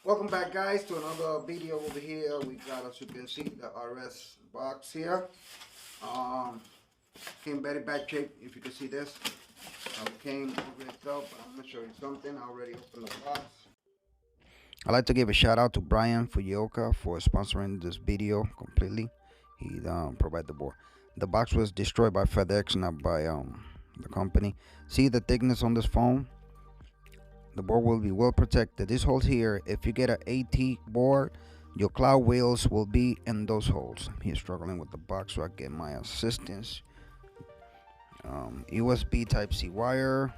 Welcome back, guys, to another video over here. We got, as you can see, the RS box here. Um, Came very bad shape, if you can see this. Came over itself. I'm gonna show you something. I already opened the box. I'd like to give a shout out to Brian Fuyoka for sponsoring this video completely. He provided the board. The box was destroyed by FedEx, not by the company. See the thickness on this foam? The board will be well protected. This holes here, if you get an AT board, your cloud wheels will be in those holes. I'm here struggling with the box, so I get my assistance. USB type C wire.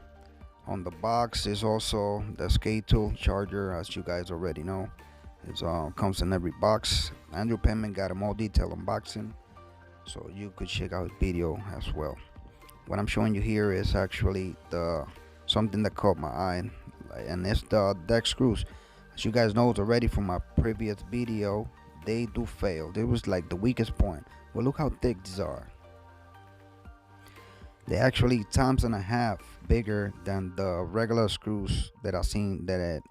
On the box is also the skate tool charger, as you guys already know. It comes in every box. Andrew Penman got a more detailed unboxing, so you could check out his video as well. What I'm showing you here is actually the something that caught my eye, and it's the deck screws. As you guys know already from my previous video, they do fail. This was like the weakest point. Well, look how thick these are. They're actually times and a half bigger than the regular screws that I've seen that it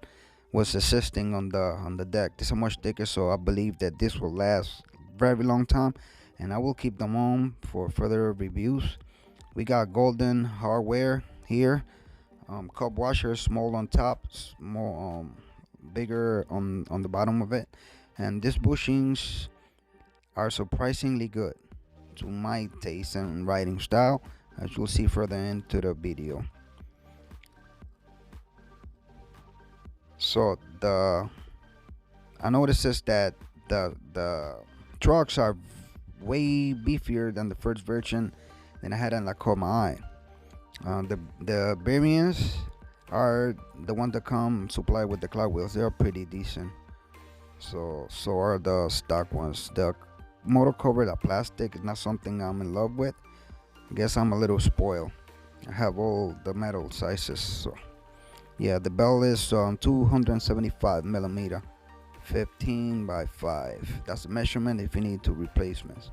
was assisting on the deck. This is much thicker, so I believe that this will last very long time, and I will keep them on for further reviews. We got golden hardware here. Cup washer, small on top, small bigger on the bottom of it, and these bushings are surprisingly good to my taste and writing style, as you'll see further into the video. So I noticed that the trucks are way beefier than the first version that I had, and that caught my eye. The variants are the ones that come supplied with the cloud wheels. They are pretty decent. So are the stock ones. The motor cover, the plastic, is not something I'm in love with. I guess I'm a little spoiled. I have all the metal sizes. So yeah, the bell is 275 millimeter, 15 by 5. That's the measurement if you need two replacements.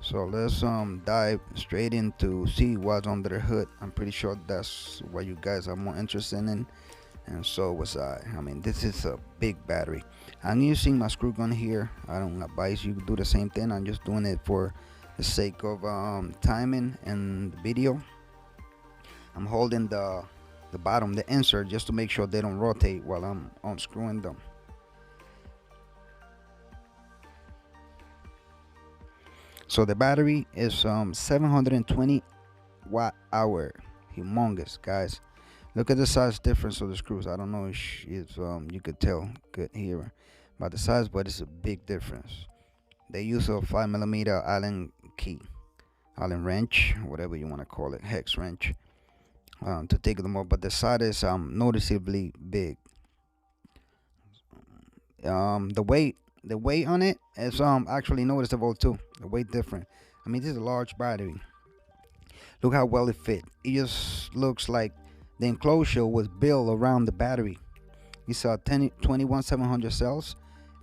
So let's dive straight into see what's under the hood. I'm pretty sure that's what you guys are more interested in, and so was I. I mean, this is a big battery. I'm using my screw gun here. I don't advise you do the same thing. I'm just doing it for the sake of timing and the video. I'm holding the bottom, the insert, just to make sure they don't rotate while I'm unscrewing them. So the battery is 720 watt hour. Humongous, guys. Look at the size difference of the screws. I don't know if you could tell good here by the size, but it's a big difference. They use a 5 millimeter Allen key, Allen wrench, whatever you want to call it, hex wrench, to take them up. But the size is noticeably big. The weight on it is actually noticeable too. The weight different. I mean, this is a large battery. Look how well it fit. It just looks like the enclosure was built around the battery. It's a 21700 cells,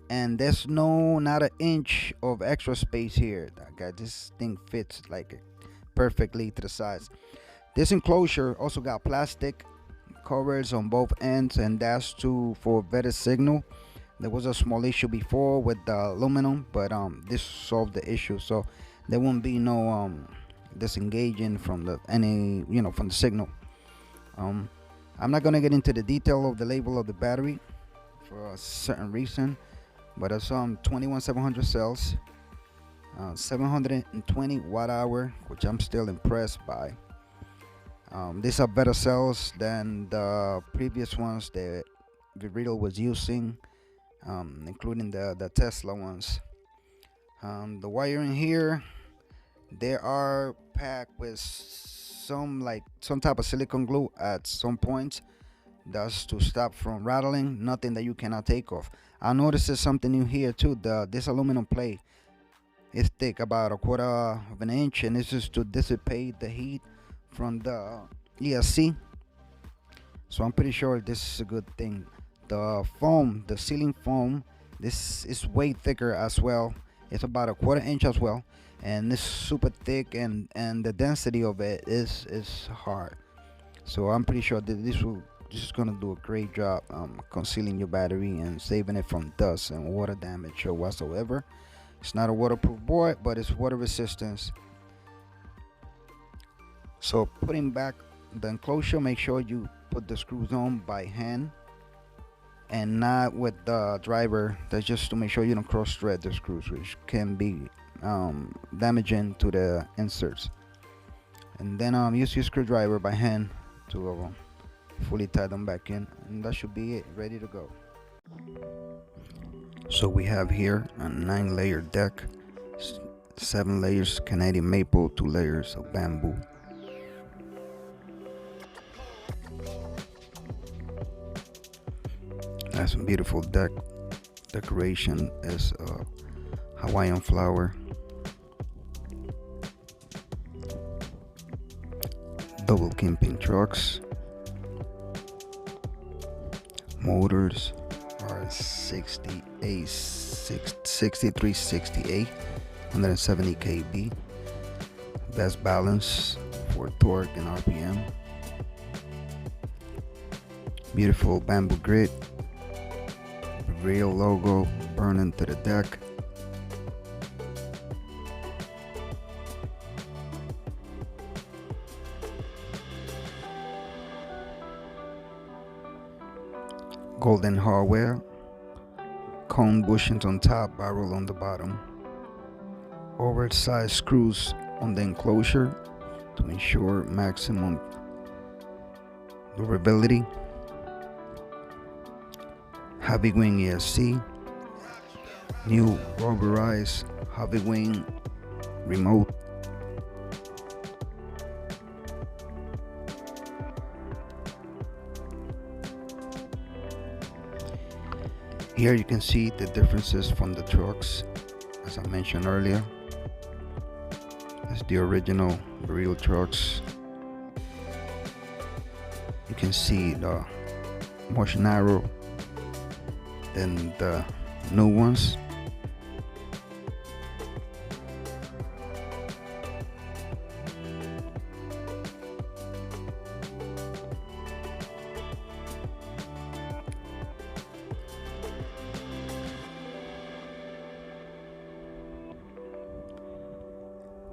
and there's not an inch of extra space here. This thing fits like perfectly to the size. This enclosure also got plastic covers on both ends, and that's for better signal. There was a small issue before with the aluminum, but this solved the issue, so there won't be no disengaging from from the signal. I'm not gonna get into the detail of the label of the battery for a certain reason, but it's 21700 cells, 720 watt hour, which I'm still impressed by. These are better cells than the previous ones that Verreal was using, including the Tesla ones. The wiring here, they are packed with some type of silicone glue at some points. That's to stop from rattling. Nothing that you cannot take off. I noticed there's something new here too. This aluminum plate is thick, about a quarter of an inch, and this is to dissipate the heat from the ESC. So I'm pretty sure this is a good thing. The foam, the ceiling foam, this is way thicker as well. It's about a quarter inch as well, and it's super thick, and the density of it is hard. So I'm pretty sure that this will this is gonna do a great job concealing your battery and saving it from dust and water damage or whatsoever. It's not a waterproof board, but it's water resistance. So putting back the enclosure, make sure you put the screws on by hand and not with the driver. That's just to make sure you don't cross thread the screws, which can be damaging to the inserts. And then use your screwdriver by hand to fully tie them back in, and that should be it, ready to go. So we have here a 9-layer deck, 7 layers Canadian maple, 2 layers of bamboo. That's a beautiful deck decoration. Is a Hawaiian flower, double camping trucks, motors are 6368, 170 kb, best balance for torque and RPM, beautiful bamboo grid, Verreal logo burned into the deck, golden hardware, cone bushings on top, barrel on the bottom, oversized screws on the enclosure to ensure maximum durability, heavy wing ESC, new rubberized heavy wing remote, here you can see the differences from the trucks. As I mentioned earlier, that's the original Verreal trucks. You can see the much narrow than the new ones.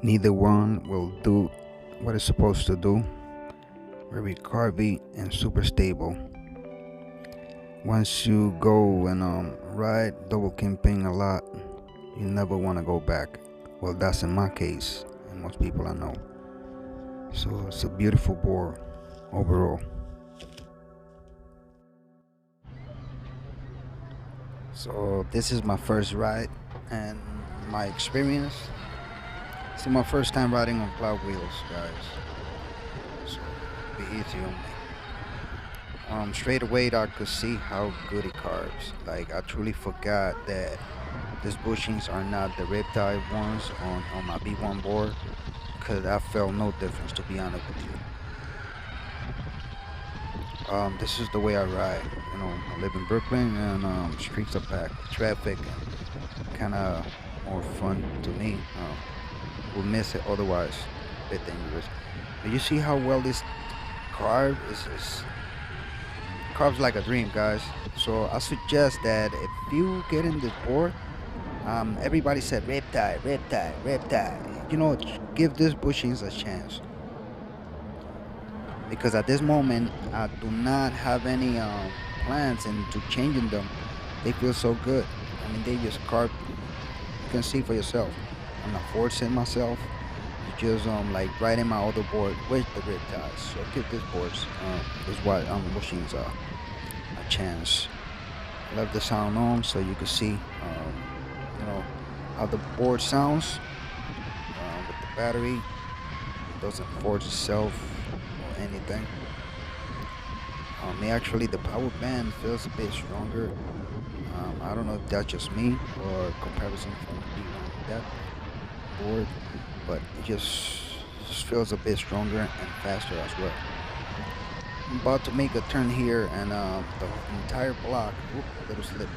Neither one will do what it's supposed to do. Very carvy and super stable. Once you go and ride double camping a lot, you never want to go back. Well, that's in my case, and most people I know. So it's a beautiful board overall. So this is my first ride and my experience. It's my first time riding on cloud wheels, guys. So be easy on me. Straight away I could see how good it carves. Like, I truly forgot that these bushings are not the riptide ones on my B1 board, because I felt no difference, to be honest with you. This is the way I ride. You know, I live in Brooklyn and streets are packed with traffic, and kind of more fun to me. We'll miss it otherwise, a bit dangerous. But you see how well this carve is carves like a dream, guys. So I suggest that if you get in this board, everybody said riptide, riptide, riptide. You know, give these bushings a chance, because at this moment I do not have any plans into changing them. They feel so good. I mean, they just carve. You can see for yourself. I'm not forcing myself. It's just like riding my other board with the riptides. So give this boards, this white bushings a chance. I love the sound on, so you can see, you know, how the board sounds with the battery. It doesn't force itself or anything. Actually, the power band feels a bit stronger. I don't know if that's just me or comparison from that board, but it just feels a bit stronger and faster as well. I'm about to make a turn here, and the entire block, little slip,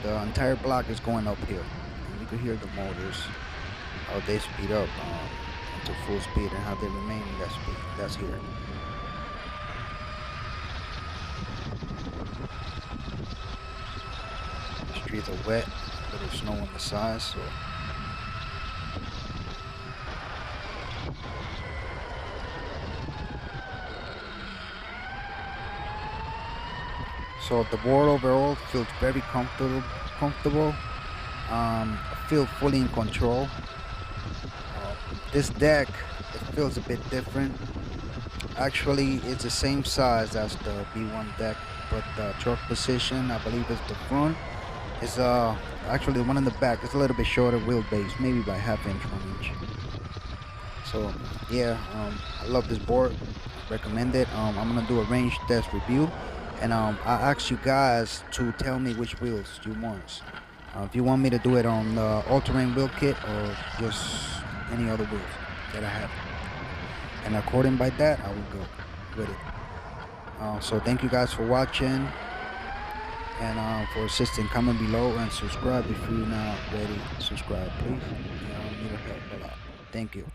the entire block is going uphill, and you can hear the motors, how they speed up to full speed and how they remain in that speed. That's here. streets are wet, a little snow on the side, so the board overall feels very comfortable. I feel fully in control. This deck, it feels a bit different. Actually, it's the same size as the B1 deck, but the truck position, I believe, is the front. Is actually the one in the back. It's a little bit shorter wheelbase, maybe by ½ inch, 1 inch. So yeah, I love this board. Recommend it. I'm gonna do a range test review, and I ask you guys to tell me which wheels you want. If you want me to do it on the all-terrain wheel kit or just any other wheels that I have, and according by that, I will go with it. So thank you guys for watching, and for assisting. Comment below and subscribe if you're not ready. Subscribe, please. Need your help a lot. Thank you.